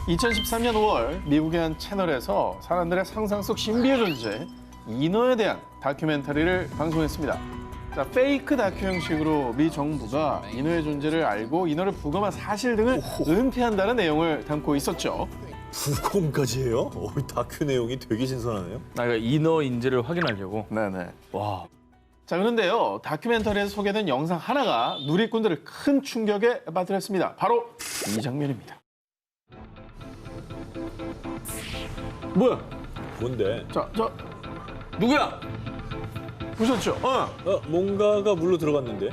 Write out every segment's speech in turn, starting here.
2013년 5월 미국의 한 채널에서 사람들의 상상 속 신비의 존재 인어에 대한 다큐멘터리를 방송했습니다. 자, 페이크 다큐 형식으로 미 정부가 인어의 존재를 알고 인어를 부검한 사실 등을 은폐한다는 내용을 담고 있었죠. 부검까지 해요? 다큐 내용이 되게 신선하네요. 그러니까 인어인지를 확인하려고. 네네. 와. 자, 그런데요, 다큐멘터리에서 소개된 영상 하나가 누리꾼들을 큰 충격에 빠뜨렸습니다. 바로 이 장면입니다. 뭐야? 뭔데? 자, 누구야? 보셨죠? 뭔가가 물로 들어갔는데?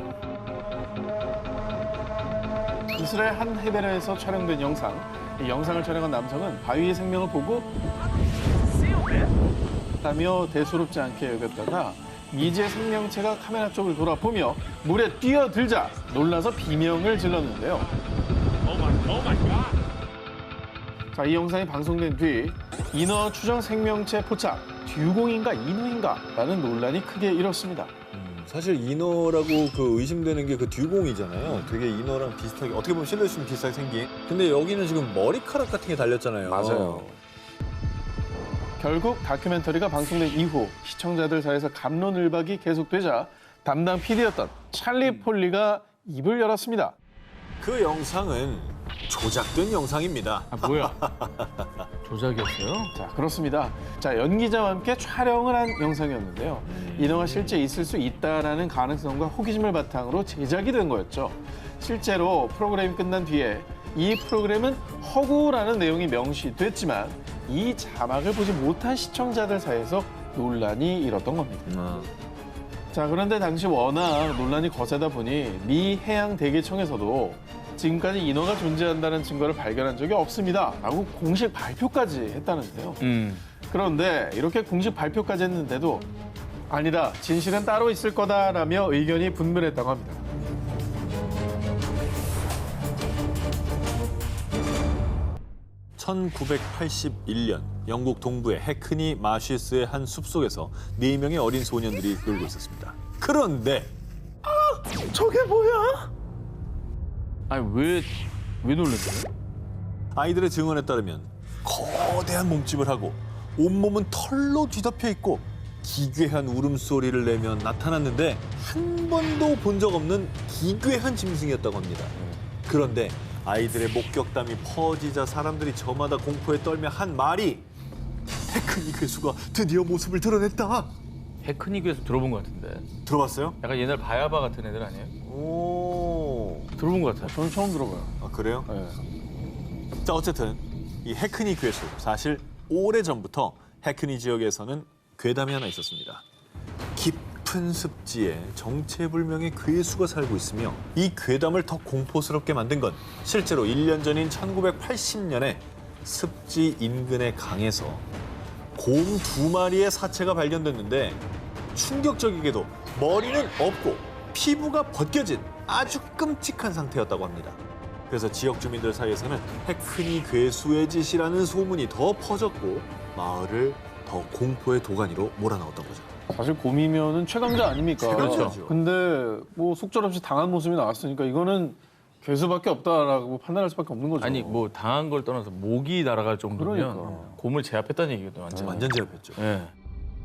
이스라엘 한 해변에서 촬영된 영상. 이 영상을 촬영한 남성은 바위의 생명을 보고 다며 대수롭지 않게 여겼다가 미지의 생명체가 카메라 쪽을 돌아보며 물에 뛰어들자 놀라서 비명을 질렀는데요. 자, 이 영상이 방송된 뒤 인어 추정 생명체 포착, 듀공인가 인어인가 라는 논란이 크게 일었습니다. 사실 인어라고 그 의심되는 게 그 듀공이잖아요. 되게 인어랑 비슷하게, 어떻게 보면 실루엣이 비슷하게 생긴. 근데 여기는 지금 머리카락 같은 게 달렸잖아요. 맞아요. 결국 다큐멘터리가 방송된 이후 시청자들 사이에서 갑론을박이 계속되자 담당 PD였던 찰리 폴리가 입을 열었습니다. 그 영상은 조작된 영상입니다. 아, 뭐야? 조작이었어요? 자, 그렇습니다. 자, 연기자와 함께 촬영을 한 영상이었는데요. 인어가 실제 있을 수 있다라는 가능성과 호기심을 바탕으로 제작이 된 거였죠. 실제로 프로그램이 끝난 뒤에 이 프로그램은 허구라는 내용이 명시됐지만 이 자막을 보지 못한 시청자들 사이에서 논란이 일었던 겁니다. 자, 그런데 당시 워낙 논란이 거세다 보니 미 해양대기청에서도 지금까지 인어가 존재한다는 증거를 발견한 적이 없습니다 라고 공식 발표까지 했다는데요. 그런데 이렇게 공식 발표까지 했는데도 아니다, 진실은 따로 있을 거다라며 의견이 분분했다고 합니다. (1981년) 영국 동부의 해크니 마쉬스의 한 숲속에서 4명의 어린 소년들이 놀고 있었습니다. 그런데 저게 뭐야? 아니, 왜 놀랬어요? 아이들의 증언에 따르면 거대한 몸집을 하고 온몸은 털로 뒤덮여 있고 기괴한 울음소리를 내며 나타났는데 한 번도 본 적 없는 기괴한 짐승이었다고 합니다. 그런데 아이들의 목격담이 퍼지자 사람들이 저마다 공포에 떨며 한 말이 해크니 괴수가 드디어 모습을 드러냈다. 해크니그에서 들어본 것 같은데. 들어봤어요? 약간 옛날 바야바 같은 애들 아니에요? 오, 들어본 것 같아요. 저는 처음 들어봐요. 아, 그래요? 네. 자, 어쨌든 이 해크니 괴수, 사실 오래전부터 해크니 지역에서는 괴담이 하나 있었습니다. 깊은 습지에 정체불명의 괴수가 살고 있으며 이 괴담을 더 공포스럽게 만든 건 실제로 1년 전인 1980년에 습지 인근의 강에서 곰 2마리의 사체가 발견됐는데 충격적이게도 머리는 없고 피부가 벗겨진 아주 끔찍한 상태였다고 합니다. 그래서 지역 주민들 사이에서는 해크니 괴수의 짓이라는 소문이 더 퍼졌고 마을을 더 공포의 도가니로 몰아넣었던 거죠. 사실 곰이면은 최강자 아닙니까? 그렇죠. 근데 뭐 속절없이 당한 모습이 나왔으니까 이거는 괴수밖에 없다라고 판단할 수밖에 없는 거죠. 아니, 뭐 당한 걸 떠나서 목이 날아갈 정도면 그러니까. 곰을 제압했다는 얘기거든요, 완전. 완전 제압했죠. 예.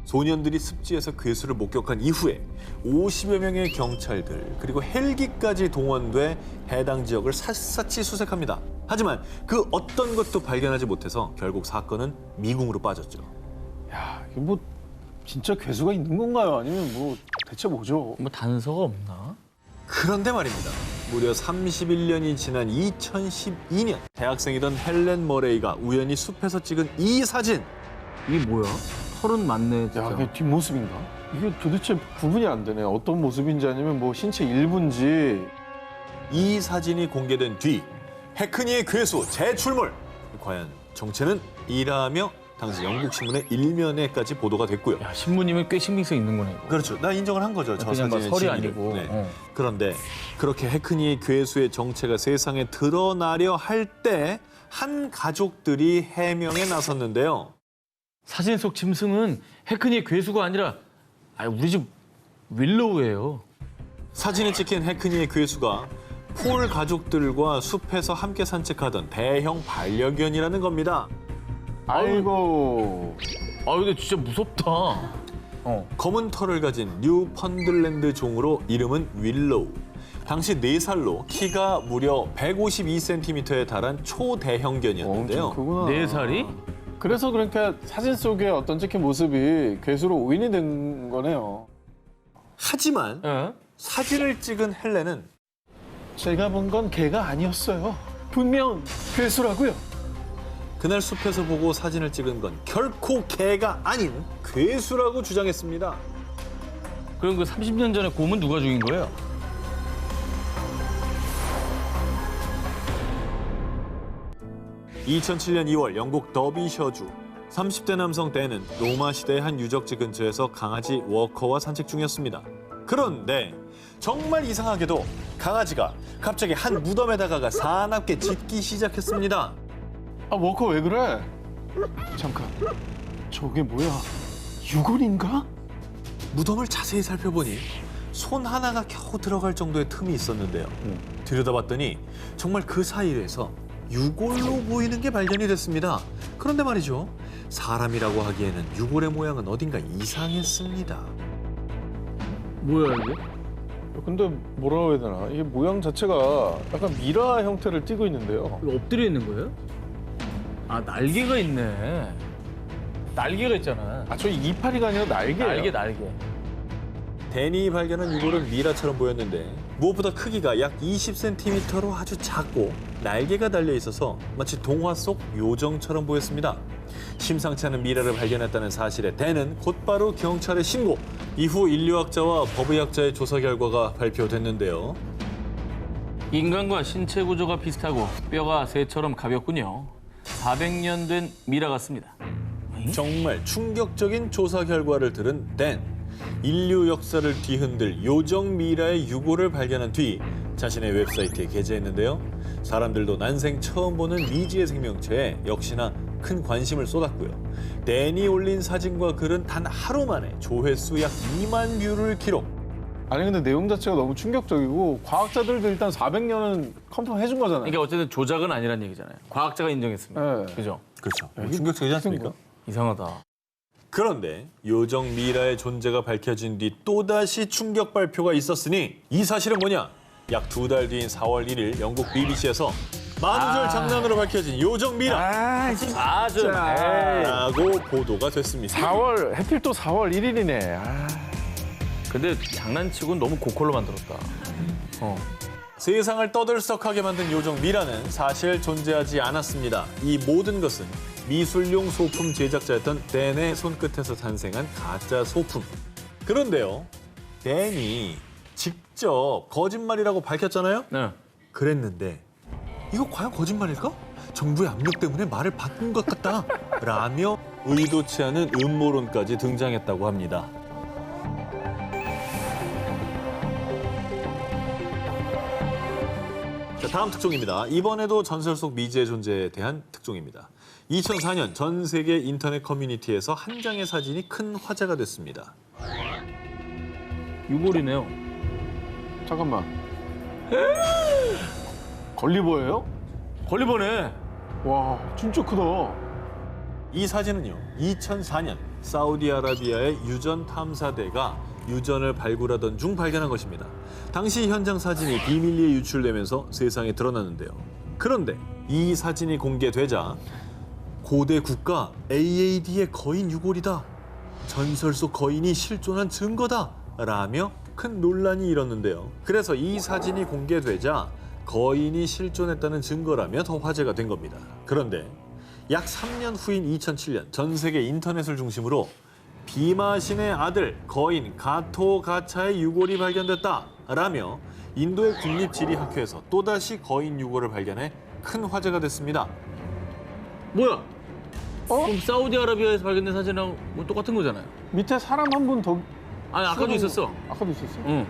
소년들이 습지에서 괴수를 목격한 이후에 50여 명의 경찰들 그리고 헬기까지 동원돼 해당 지역을 샅샅이 수색합니다. 하지만 그 어떤 것도 발견하지 못해서 결국 사건은 미궁으로 빠졌죠. 야, 이게 뭐 진짜 괴수가 있는 건가요? 아니면 뭐 대체 뭐죠? 뭐 단서가 없나? 그런데 말입니다. 무려 31년이 지난 2012년 대학생이던 헬렌 머레이가 우연히 숲에서 찍은 이 사진. 이게 뭐야? 털은 많네, 진짜. 야, 이게 뒷모습인가? 이게 도대체 구분이 안 되네. 어떤 모습인지 아니면 뭐 신체 일부인지. 이 사진이 공개된 뒤 해크니의 괴수 재출몰. 과연 정체는 이라며 당시 영국 신문의 일면에까지 보도가 됐고요. 야, 신부님은 꽤 신빙성 있는 거네, 이거. 그렇죠. 나 인정을 한 거죠. 저 그냥 막 사진의 설이 진위를. 아니고. 네. 그런데 그렇게 해크니의 괴수의 정체가 세상에 드러나려 할 때 한 가족들이 해명에 나섰는데요. 사진 속 짐승은 해크니의 괴수가 아니라 우리 집 윌로우예요. 사진에 찍힌 해크니의 괴수가 폴 가족들과 숲에서 함께 산책하던 대형 반려견이라는 겁니다. 아이고. 아 근데 진짜 무섭다. 검은 털을 가진 뉴펀들랜드 종으로 이름은 윌로우. 당시 4살로 키가 무려 152cm에 달한 초대형견이었는데요. 엄청 크구나. 4살이? 그래서 그러니까 사진 속에 어떤 찍힌 모습이 괴수로 오인이 된 거네요. 하지만 예? 사진을 찍은 헬렌은 제가 본 건 개가 아니었어요. 분명 괴수라고요. 그날 숲에서 보고 사진을 찍은 건 결코 개가 아닌 괴수라고 주장했습니다. 그럼 그 30년 전에 곰은 누가 죽인 거예요? (2007년 2월) 영국 더비셔주 30대 남성 댄은 로마 시대의 한 유적지 근처에서 강아지 워커와 산책 중이었습니다. 그런데 정말 이상하게도 강아지가 갑자기 한 무덤에 다가가 사납게 짖기 시작했습니다. 아, 워커 왜 그래? 잠깐. 저게 뭐야? 유골인가? 무덤을 자세히 살펴보니 손 하나가 겨우 들어갈 정도의 틈이 있었는데요. 들여다봤더니 정말 그 사이에서 유골로 보이는 게 발견이 됐습니다. 그런데 말이죠. 사람이라고 하기에는 유골의 모양은 어딘가 이상했습니다. 뭐야 이게? 근데 뭐라고 해야 되나? 이게 모양 자체가 약간 미라 형태를 띠고 있는데요. 이거 엎드려 있는 거예요? 아 날개가 있네. 날개가 있잖아. 아, 저 이파리가 아니라 날개예요. 날개. 댄이 발견한 유골은 미라처럼 보였는데 무엇보다 크기가 약 20cm로 아주 작고 날개가 달려 있어서 마치 동화 속 요정처럼 보였습니다. 심상치 않은 미라를 발견했다는 사실에 댄은 곧바로 경찰에 신고. 이후 인류학자와 법의학자의 조사 결과가 발표됐는데요. 인간과 신체 구조가 비슷하고 뼈가 새처럼 가볍군요. 400년 된 미라 같습니다. 정말 충격적인 조사 결과를 들은 댄. 인류 역사를 뒤흔들 요정 미라의 유골을 발견한 뒤 자신의 웹사이트에 게재했는데요. 사람들도 난생 처음 보는 미지의 생명체에 역시나 큰 관심을 쏟았고요. 댄이 올린 사진과 글은 단 하루 만에 조회수 약 2만 뷰를 기록. 아니 근데 내용 자체가 너무 충격적이고 과학자들도 일단 400년은 컨펌 해준 거잖아요. 그러니까 어쨌든 조작은 아니란 얘기잖아요. 과학자가 인정했습니다. 네. 그죠? 그렇죠. 이게 충격적이지 않습니까? 이상하다. 그런데 요정 미라의 존재가 밝혀진 뒤 또다시 충격 발표가 있었으니 이 사실은 뭐냐? 약 2달 뒤인 4월 1일 영국 BBC에서 만우절 장난으로 밝혀진 요정 미라라고 아주. 보도가 됐습니다. 4월 해필 또 4월 1일이네. 아. 근데 장난치고는 너무 고퀄로 만들었다. 세상을 떠들썩하게 만든 요정 미라는 사실 존재하지 않았습니다. 이 모든 것은 미술용 소품 제작자였던 댄의 손끝에서 탄생한 가짜 소품. 그런데요, 댄이 직접 거짓말이라고 밝혔잖아요? 네. 그랬는데 이거 과연 거짓말일까? 정부의 압력 때문에 말을 바꾼 것 같다 라며 의도치 않은 음모론까지 등장했다고 합니다. 자, 다음 특종입니다. 이번에도 전설 속 미지의 존재에 대한 특종입니다. 2004년 전 세계 인터넷 커뮤니티에서 한 장의 사진이 큰 화제가 됐습니다. 유골이네요. 잠깐만. 걸리버예요? 걸리버네. 와, 진짜 크다. 이 사진은요, 2004년 사우디아라비아의 유전 탐사대가 유전을 발굴하던 중 발견한 것입니다. 당시 현장 사진이 비밀리에 유출되면서 세상에 드러났는데요. 그런데 이 사진이 공개되자 고대 국가 AAD의 거인 유골이다. 전설 속 거인이 실존한 증거다. 라며 큰 논란이 일었는데요. 그래서 이 사진이 공개되자 거인이 실존했다는 증거라며 더 화제가 된 겁니다. 그런데 약 3년 후인 2007년 전 세계 인터넷을 중심으로 비마신의 아들 거인 가토 가차의 유골이 발견됐다 라며 인도의 국립지리학회에서 또다시 거인 유골을 발견해 큰 화제가 됐습니다. 뭐야? 그럼 사우디아라비아에서 발견된 사진이랑 뭐 똑같은 거잖아요. 밑에 사람 한 분 더. 아니 아까도 있었어. 아까도 있었어? 응.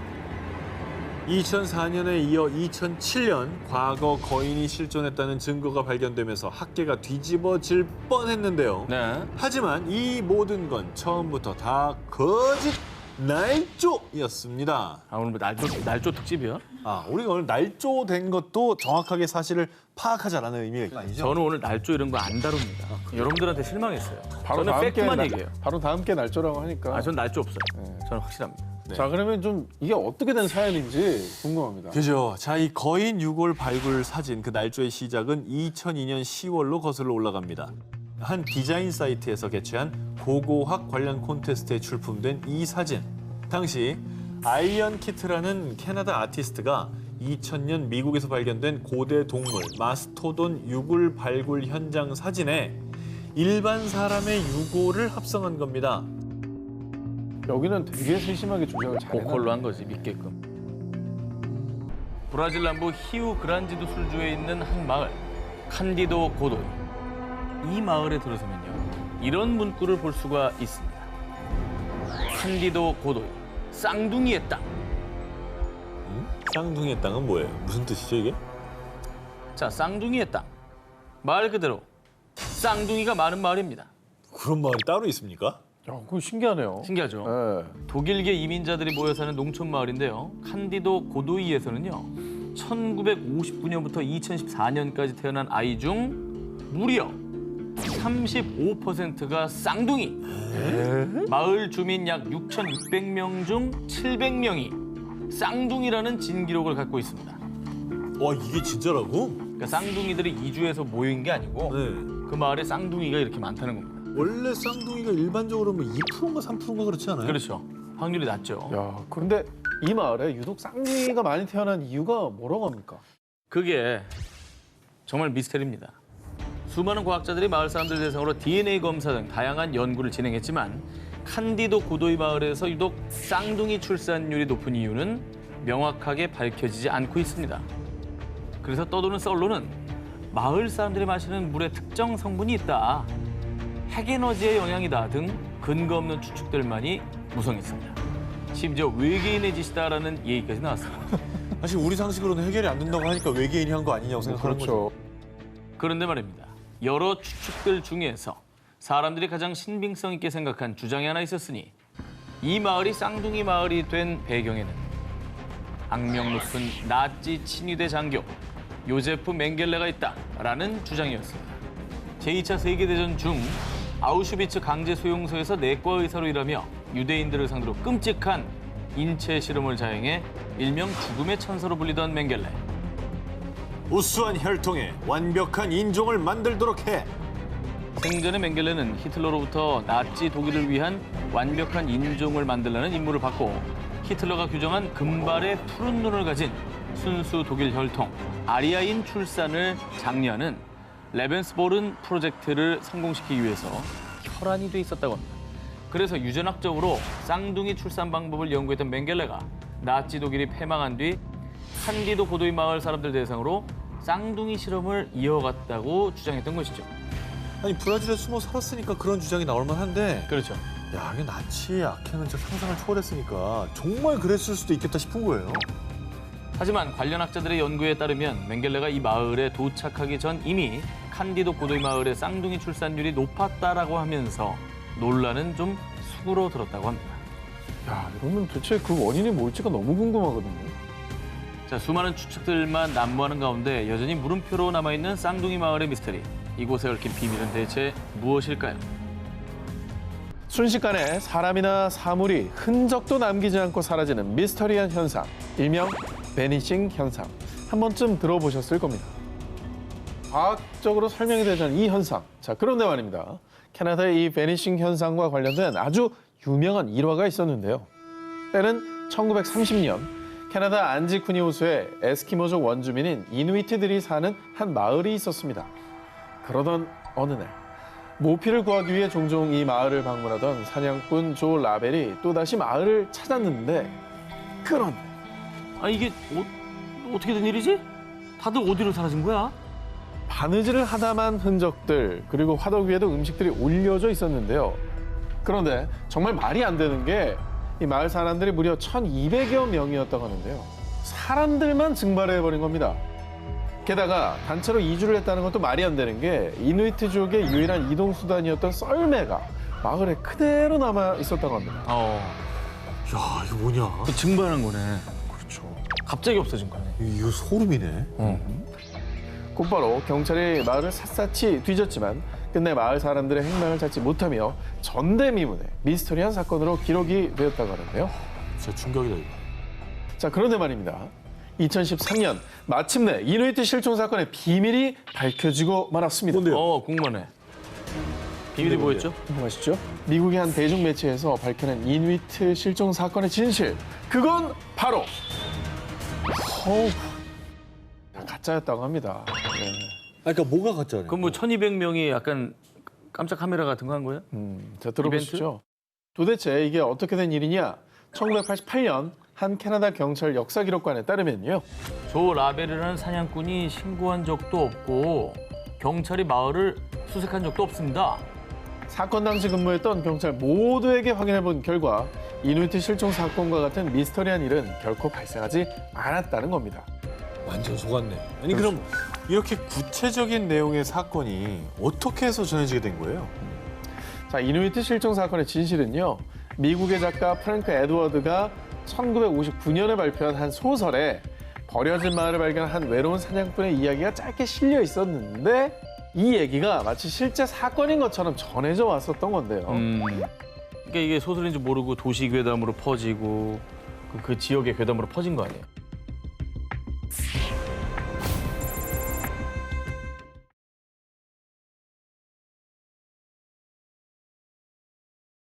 2004년에 이어 2007년 과거 거인이 실존했다는 증거가 발견되면서 학계가 뒤집어질 뻔했는데요. 네. 하지만 이 모든 건 처음부터 다 거짓 날조였습니다. 아 오늘 뭐 날조 특집이야? 우리가 오늘 날조된 것도 정확하게 사실을 파악하자라는 의미가 아니죠? 저는 오늘 날조 이런 거 안 다룹니다. 여러분들한테 실망했어요. 저는 다음 팩트만 날- 얘기해요. 바로 다음 게 날조라고 하니까. 전 날조 없어요. 저는 확실합니다. 네. 자, 그러면 좀 이게 어떻게 된 사연인지 궁금합니다. 그죠. 자, 이 거인 6월 발굴 사진 그 날조의 시작은 2002년 10월로 거슬러 올라갑니다. 한 디자인 사이트에서 개최한 고고학 관련 콘테스트에 출품된 이 사진. 당시 아이언 키트라는 캐나다 아티스트가 2000년 미국에서 발견된 고대 동물 마스토돈 유골 발굴 현장 사진에 일반 사람의 유골을 합성한 겁니다. 여기는 되게 세심하게 조작을 잘해놨네. 고컬로 한 거지, 믿게끔. 브라질 남부 히우 그란지도 술주에 있는 한 마을, 칸디도 고도이. 이 마을에 들어서면요, 이런 문구를 볼 수가 있습니다. 칸디도 고도이, 쌍둥이의 땅. 쌍둥이의 땅은 뭐예요? 무슨 뜻이죠 이게? 자, 쌍둥이의 땅. 말 그대로 쌍둥이가 많은 마을입니다. 그런 마을이 따로 있습니까? 야, 그거 신기하네요. 신기하죠? 네. 독일계 이민자들이 모여 사는 농촌 마을인데요. 칸디도 고도이에서는요, 1959년부터 2014년까지 태어난 아이 중 무려 35%가 쌍둥이. 마을 주민 약 6,600명 중 700명이 쌍둥이라는 진기록을 갖고 있습니다. 와, 이게 진짜라고? 그러니까 쌍둥이들이 이주해서 모인 게 아니고 네. 그 마을에 쌍둥이가 이렇게 많다는 겁니다. 원래 쌍둥이가 일반적으로 뭐 2%인가 3%인가 그렇지 않아요? 그렇죠. 확률이 낮죠. 야, 그런데 이 마을에 유독 쌍둥이가 많이 태어난 이유가 뭐라고 합니까? 그게 정말 미스터리입니다. 수많은 과학자들이 마을 사람들 대상으로 DNA 검사 등 다양한 연구를 진행했지만 칸디도 고도이 마을에서 유독 쌍둥이 출산율이 높은 이유는 명확하게 밝혀지지 않고 있습니다. 그래서 떠도는 썰로는 마을 사람들이 마시는 물에 특정 성분이 있다, 핵에너지의 영향이다 등 근거 없는 추측들만이 무성했습니다. 심지어 외계인의 짓이다라는 얘기까지 나왔습니다. 사실 우리 상식으로는 해결이 안 된다고 하니까 외계인이 한 거 아니냐고 생각하는 거죠. 그런데 말입니다. 여러 추측들 중에서 사람들이 가장 신빙성 있게 생각한 주장이 하나 있었으니 이 마을이 쌍둥이 마을이 된 배경에는 악명 높은 나치 친위대 장교 요제프 맹겔레가 있다라는 주장이었습니다. 제2차 세계대전 중 아우슈비츠 강제 수용소에서 내과 의사로 일하며 유대인들을 상대로 끔찍한 인체 실험을 자행해 일명 죽음의 천사로 불리던 맹겔레. 우수한 혈통에 완벽한 인종을 만들도록 해. 생전의 맹겔레는 히틀러로부터 나치 독일을 위한 완벽한 인종을 만들라는 임무를 받고 히틀러가 규정한 금발의 푸른 눈을 가진 순수 독일 혈통 아리아인 출산을 장려하는 레벤스보른 프로젝트를 성공시키기 위해서 혈안이 돼 있었다고 합니다. 그래서 유전학적으로 쌍둥이 출산 방법을 연구했던 맹겔레가 나치 독일이 패망한 뒤 칸디도 고도이 마을 사람들 대상으로 쌍둥이 실험을 이어갔다고 주장했던 것이죠. 아니 브라질에 숨어 살았으니까 그런 주장이 나올 만한데 그렇죠. 야, 이게 나치의 악행은 진짜 상상을 초월했으니까 정말 그랬을 수도 있겠다 싶은 거예요. 하지만 관련 학자들의 연구에 따르면 맹겔레가 이 마을에 도착하기 전 이미 칸디도 고도이 마을의 쌍둥이 출산율이 높았다라고 하면서 논란은 좀 수그러들었다고 합니다. 야, 이러면 도대체 그 원인이 뭘지가 너무 궁금하거든요. 자, 수많은 추측들만 난무하는 가운데 여전히 물음표로 남아있는 쌍둥이 마을의 미스터리. 이곳에 얽힌 비밀은 대체 무엇일까요? 순식간에 사람이나 사물이 흔적도 남기지 않고 사라지는 미스터리한 현상, 일명 베니싱 현상. 한 번쯤 들어보셨을 겁니다. 과학적으로 설명이 되지 않은 이 현상. 자, 그런데 말입니다. 캐나다의 이 베니싱 현상과 관련된 아주 유명한 일화가 있었는데요. 때는 1930년 캐나다 안지쿠니 호수에 에스키모족 원주민인 이누이트들이 사는 한 마을이 있었습니다. 그러던 어느 날 모피를 구하기 위해 종종 이 마을을 방문하던 사냥꾼 조 라벨이 또다시 마을을 찾았는데 그런데 아, 이게 어떻게 된 일이지? 다들 어디로 사라진 거야? 바느질을 하다만 흔적들 그리고 화덕 위에도 음식들이 올려져 있었는데요. 그런데 정말 말이 안 되는 게 이 마을 사람들이 무려 1,200여 명이었다고 하는데요. 사람들만 증발해버린 겁니다. 게다가 단체로 이주를 했다는 것도 말이 안 되는 게 이누이트족의 유일한 이동수단이었던 썰매가 마을에 그대로 남아 있었다고 합니다. 야, 이거 뭐냐? 증발한 거네. 그렇죠. 갑자기 없어진 거네. 이거 소름이네. 곧바로 경찰이 마을을 샅샅이 뒤졌지만 끝내 마을 사람들의 행방을 찾지 못하며 전대미문의 미스터리한 사건으로 기록이 되었다고 하는데요. 진짜 충격이다 이거. 자, 그런데 말입니다. 2013년 마침내 이누이트 실종 사건의 비밀이 밝혀지고 말았습니다. 뭔데요? 궁금하네. 비밀이 뭐였죠? 궁금하시죠? 미국의 한 대중 매체에서 밝혀낸 이누이트 실종 사건의 진실. 그건 바로 가짜였다고 합니다. 네. 그러니까 뭐가 가짜네? 그럼 뭐 1,200명이 약간 깜짝 카메라 같은 거 한 거예요? 자, 들어보시죠. 도대체 이게 어떻게 된 일이냐? 1988년 한 캐나다 경찰 역사 기록관에 따르면요. 조 라벨이라는 사냥꾼이 신고한 적도 없고 경찰이 마을을 수색한 적도 없습니다. 사건 당시 근무했던 경찰 모두에게 확인해본 결과 이누이트 실종 사건과 같은 미스터리한 일은 결코 발생하지 않았다는 겁니다. 완전 속았네. 아니 그럼 이렇게 구체적인 내용의 사건이 어떻게 해서 전해지게 된 거예요? 자, 이누이트 실종 사건의 진실은요. 미국의 작가 프랭크 에드워드가 1959년에 발표한 한 소설에 버려진 마을을 발견한 한 외로운 사냥꾼의 이야기가 짧게 실려 있었는데 이 얘기가 마치 실제 사건인 것처럼 전해져 왔었던 건데요. 그러니까 이게 소설인지 모르고 도시 괴담으로 퍼지고 그 지역의 괴담으로 퍼진 거 아니에요?